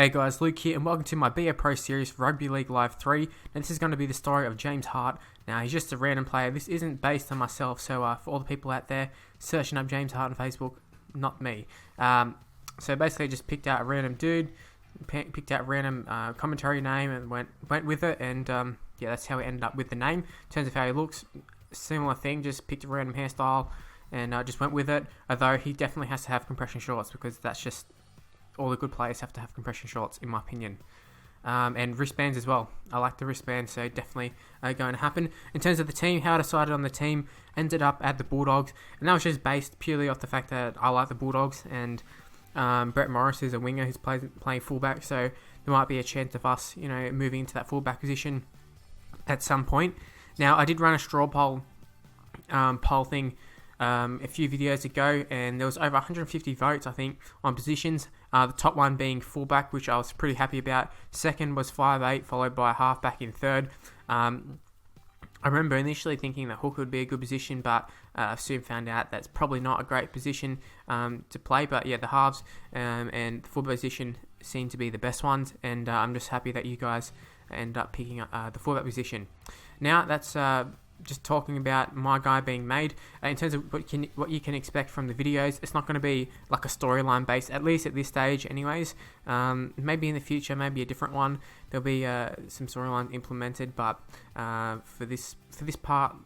Hey guys, Luke here and welcome to my BA Pro Series Rugby League Live 3. Now this is going to be the story of James Hart. Now he's just a random player, this isn't based on myself, so for all the people out there searching up James Hart on Facebook, not me. So basically just picked out a random dude, picked out a random commentary name and went with it, and yeah, that's how we ended up with the name. In terms of how he looks, similar thing, just picked a random hairstyle and just went with it, although he definitely has to have compression shorts because that's just all the good players have to have compression shorts, in my opinion. And wristbands as well. I like the wristbands, so definitely going to happen. In terms of the team, how I decided on the team, ended up at the Bulldogs. And that was just based purely off the fact that I like the Bulldogs. And Brett Morris is a winger who's playing fullback. So there might be a chance of us, moving into that fullback position at some point. Now, I did run a straw poll thing a few videos ago, and there was over 150 votes, I think, on positions. The top one being fullback, which I was pretty happy about. Second was 5'8", followed by a halfback in third. I remember initially thinking that hooker would be a good position, but I soon found out that's probably not a great position to play. But yeah, the halves and the fullback position seem to be the best ones, and I'm just happy that you guys end up picking up the fullback position. Now that's just talking about my guy being made. In terms of what you can expect from the videos, it's not going to be like a storyline based, at least at this stage anyways. Maybe in the future, maybe a different one, there'll be some storylines implemented, but for this part,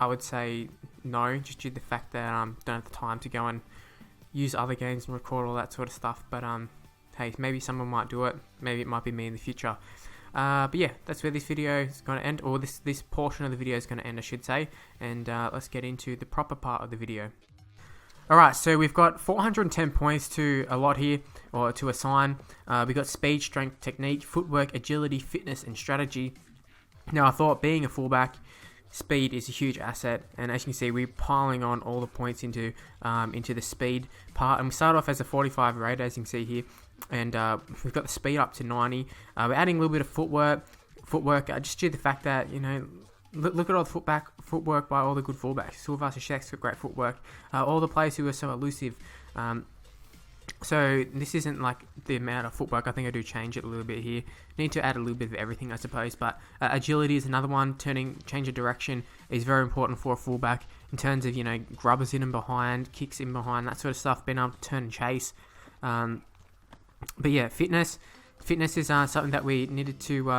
I would say no, just due to the fact that I don't have the time to go and use other games and record all that sort of stuff. But hey, maybe someone might do it, maybe it might be me in the future. But yeah, that's where this video is going to end, or this portion of the video is going to end, I should say. And let's get into the proper part of the video. Alright, so we've got 410 points to allot here, or to assign. We've got speed, strength, technique, footwork, agility, fitness, and strategy. Now, I thought being a fullback, speed is a huge asset, and as you can see, we're piling on all the points into the speed part. And we start off as a 45 rate, as you can see here. And we've got the speed up to 90. We're adding a little bit of footwork just due to the fact that, look at all the footwork by all the good fullbacks. Silvas and Shek's got great footwork. All the players who are so elusive. So this isn't like the amount of footwork. I think I do change it a little bit here. Need to add a little bit of everything, I suppose. But agility is another one. Change of direction is very important for a fullback in terms of, grubbers in and behind, kicks in behind, that sort of stuff. Being able to turn and chase. But yeah, fitness is something that we needed to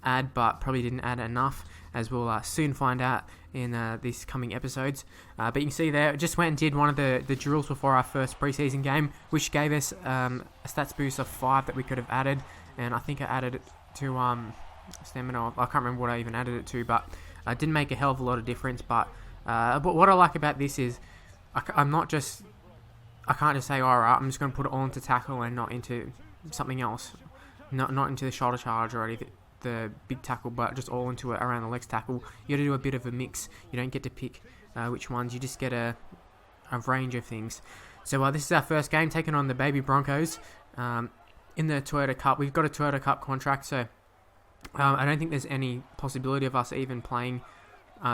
add, but probably didn't add enough, as we'll soon find out in these coming episodes. But you can see there, just went and did one of the drills before our first preseason game, which gave us a stats boost of 5 that we could have added, and I think I added it to stamina. I can't remember what I even added it to, but it didn't make a hell of a lot of difference. But what I like about this is I can't just say, alright, I'm just going to put it all into tackle and not into something else. Not into the shoulder charge or the big tackle, but just all into it around the legs tackle. You got to do a bit of a mix. You don't get to pick which ones. You just get a range of things. So this is our first game, taking on the Baby Broncos in the Toyota Cup. We've got a Toyota Cup contract, so I don't think there's any possibility of us even playing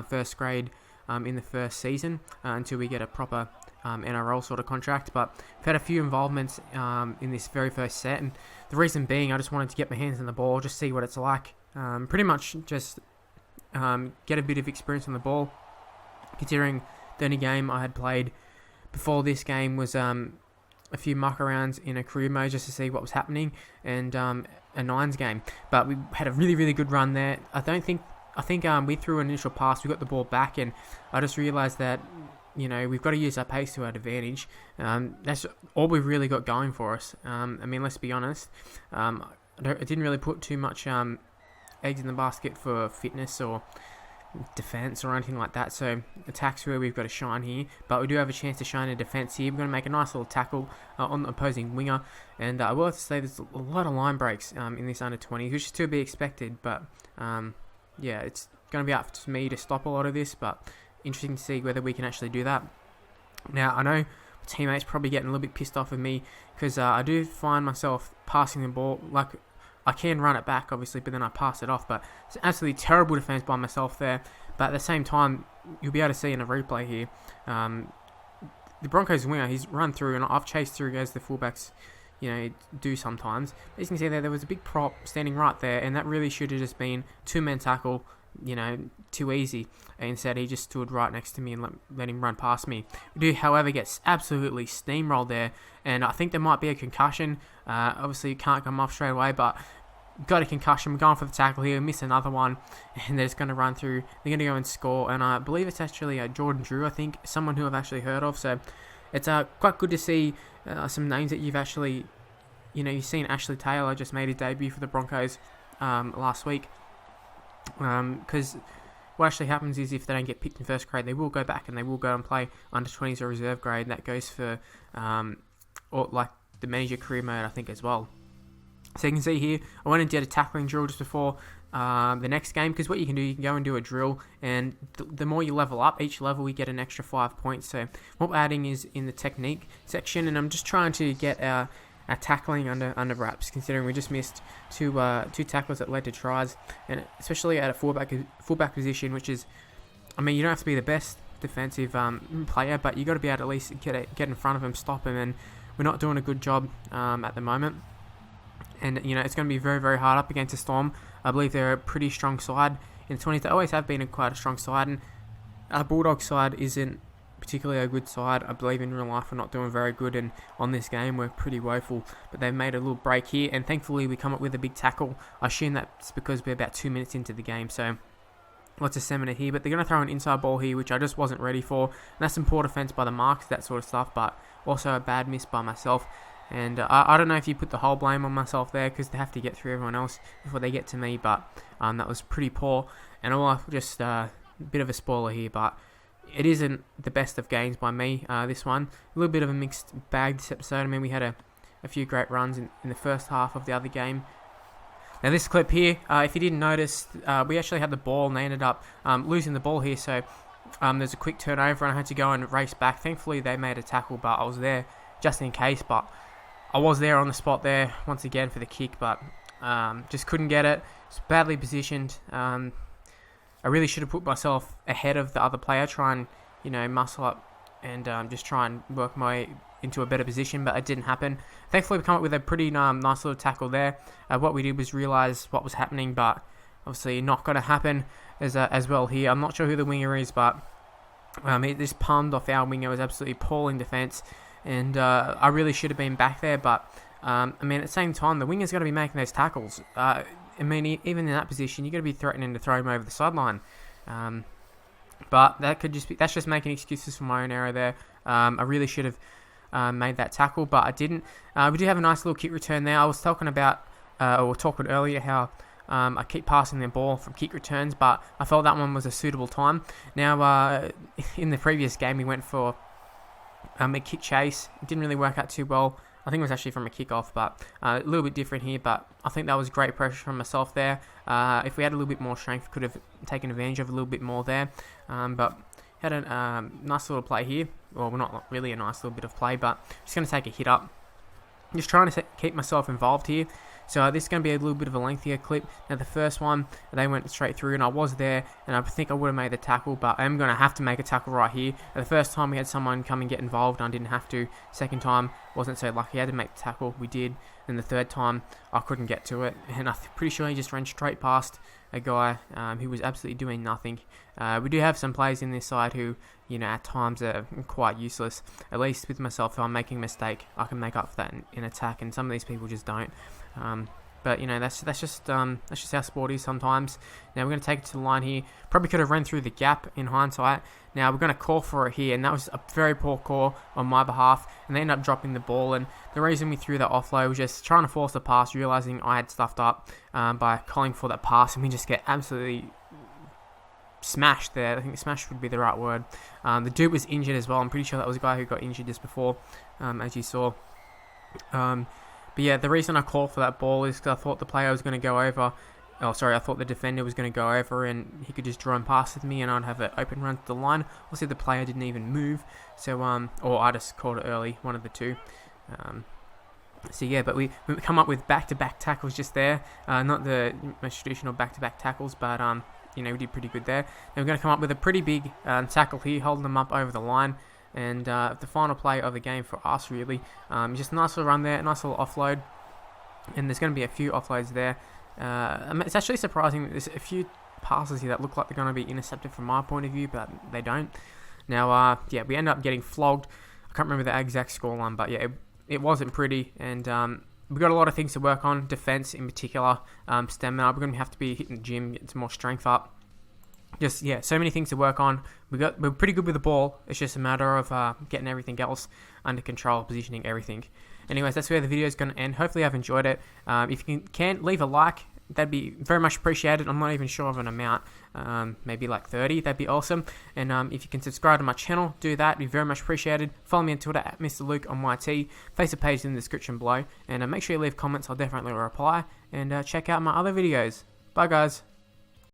first grade in the first season until we get a proper NRL sort of contract. But we've had a few involvements in this very first set, and the reason being I just wanted to get my hands on the ball, just see what it's like, pretty much just get a bit of experience on the ball, considering the only game I had played before this game was a few muck arounds in a career mode just to see what was happening, and a Nines game. But we had a really, really good run there. I think we threw an initial pass, we got the ball back, and I just realised that we've got to use our pace to our advantage. That's all we've really got going for us. Let's be honest. I didn't really put too much eggs in the basket for fitness or defense or anything like that. So attack's where we've got to shine here, but we do have a chance to shine in defense here. We're going to make a nice little tackle on the opposing winger, and I will have to say there's a lot of line breaks in this under 20s, which is to be expected. But yeah, it's going to be up to me to stop a lot of this, but interesting to see whether we can actually do that. Now, I know my teammates probably getting a little bit pissed off with me because I do find myself passing the ball. Like, I can run it back, obviously, but then I pass it off. But it's absolutely terrible defense by myself there. But at the same time, you'll be able to see in a replay here, the Broncos winger, he's run through, and I've chased through as the fullbacks do sometimes. As you can see there was a big prop standing right there, and that really should have just been two-man tackle, too easy. Instead, he just stood right next to me and let him run past me. We do, however, get absolutely steamrolled there, and I think there might be a concussion. Obviously, you can't come off straight away, but got a concussion. We're going for the tackle here, miss another one, and they're just going to run through. They're going to go and score, and I believe it's actually Jordan Drew, I think, someone who I've actually heard of. So it's quite good to see some names that you've actually, you've seen. Ashley Taylor just made his debut for the Broncos last week. Because what actually happens is if they don't get picked in first grade, they will go back and they will go and play under 20s or reserve grade. That goes for or like the manager career mode, I think, as well. So you can see here, I went and did a tackling drill just before the next game, because what you can do, you can go and do a drill, and the more you level up, each level we get an extra 5 points. So what we're adding is in the technique section, and I'm just trying to get our tackling under wraps, considering we just missed two tackles that led to tries, and especially at a fullback position, which is, you don't have to be the best defensive player, but you got to be able to at least get in front of him, stop him, and we're not doing a good job at the moment. And it's going to be very, very hard up against a Storm. I believe they're a pretty strong side in the 20s. They always have been quite a strong side, and our Bulldog side isn't particularly a good side. I believe in real life we're not doing very good, and on this game we're pretty woeful. But they've made a little break here, and thankfully we come up with a big tackle. I assume that's because we're about 2 minutes into the game, so lots of stamina here. But they're going to throw an inside ball here, which I just wasn't ready for. And that's some poor defense by the marks, that sort of stuff, but also a bad miss by myself. And I don't know if you put the whole blame on myself there, because they have to get through everyone else before they get to me, but that was pretty poor. And I'll just a bit of a spoiler here, but it isn't the best of games by me, this one. A little bit of a mixed bag this episode. We had a few great runs in the first half of the other game. Now this clip here, if you didn't notice, we actually had the ball and they ended up losing the ball here, so there's a quick turnover and I had to go and race back. Thankfully they made a tackle, but I was there just in case, but I was there on the spot there once again for the kick, but just couldn't get it. It's badly positioned. I really should have put myself ahead of the other player, try and muscle up and just try and work my way into a better position, but it didn't happen. Thankfully we come up with a pretty nice little tackle there. What we did was realise what was happening, but obviously not going to happen as well here. I'm not sure who the winger is, but it just palmed off our winger. It was absolutely appalling defence, and I really should have been back there, but at the same time the winger's got to be making those tackles. Even in that position, you're going to be threatening to throw him over the sideline. But that's just making excuses for my own error there. I really should have made that tackle, but I didn't. We do have a nice little kick return there. I was talking earlier how I keep passing the ball from kick returns, but I felt that one was a suitable time. Now, in the previous game, we went for a kick chase. It didn't really work out too well. I think it was actually from a kickoff, but a little bit different here. But I think that was great pressure from myself there. If we had a little bit more strength, we could have taken advantage of a little bit more there. But had a nice little play here. Well, not really a nice little bit of play, but just going to take a hit up. Just trying to keep myself involved here. So this is going to be a little bit of a lengthier clip. Now the first one, they went straight through and I was there and I think I would have made the tackle, but I am going to have to make a tackle right here. The first time we had someone come and get involved and I didn't have to. Second time, wasn't so lucky. I had to make the tackle. We did. And the third time, I couldn't get to it. And I'm pretty sure he just ran straight past a guy who was absolutely doing nothing. We do have some players in this side who, at times are quite useless. At least with myself, if I'm making a mistake, I can make up for that in attack, and some of these people just don't. But that's just how sport is sometimes. Now we're going to take it to the line here. Probably could have run through the gap in hindsight. Now we're going to call for it here, and that was a very poor call on my behalf. And they ended up dropping the ball. And the reason we threw that offload was just trying to force the pass, realizing I had stuffed up by calling for that pass, and we just get absolutely smashed there. I think smashed would be the right word. The dude was injured as well. I'm pretty sure that was a guy who got injured just before, as you saw. But yeah, the reason I called for that ball is because I thought the player was going to go over. I thought the defender was going to go over and he could just draw and pass with me and I'd have an open run to the line. Obviously, the player didn't even move. So, or I just called it early, one of the two. So yeah, but we come up with back-to-back tackles just there. Not the most traditional back-to-back tackles, but we did pretty good there. Now we're going to come up with a pretty big tackle here, holding them up over the line. And the final play of the game for us, really. Just a nice little run there, nice little offload. And there's going to be a few offloads there. It's actually surprising that there's a few passes here that look like they're going to be intercepted from my point of view, but they don't. Now, yeah, we end up getting flogged. I can't remember the exact scoreline, but yeah, it wasn't pretty. And we've got a lot of things to work on, defense in particular, stamina. We're going to have to be hitting the gym, getting some more strength up. Just, yeah, so many things to work on. We're pretty good with the ball. It's just a matter of getting everything else under control, positioning everything. Anyways, that's where the video is going to end. Hopefully I've enjoyed it. If you can leave a like, that'd be very much appreciated. I'm not even sure of an amount, maybe like 30. That'd be awesome. And if you can subscribe to my channel, do that. It'd be very much appreciated. Follow me on Twitter at Mr. Luke on YT. Facebook page in the description below. And make sure you leave comments. I'll definitely reply. And check out my other videos. Bye, guys.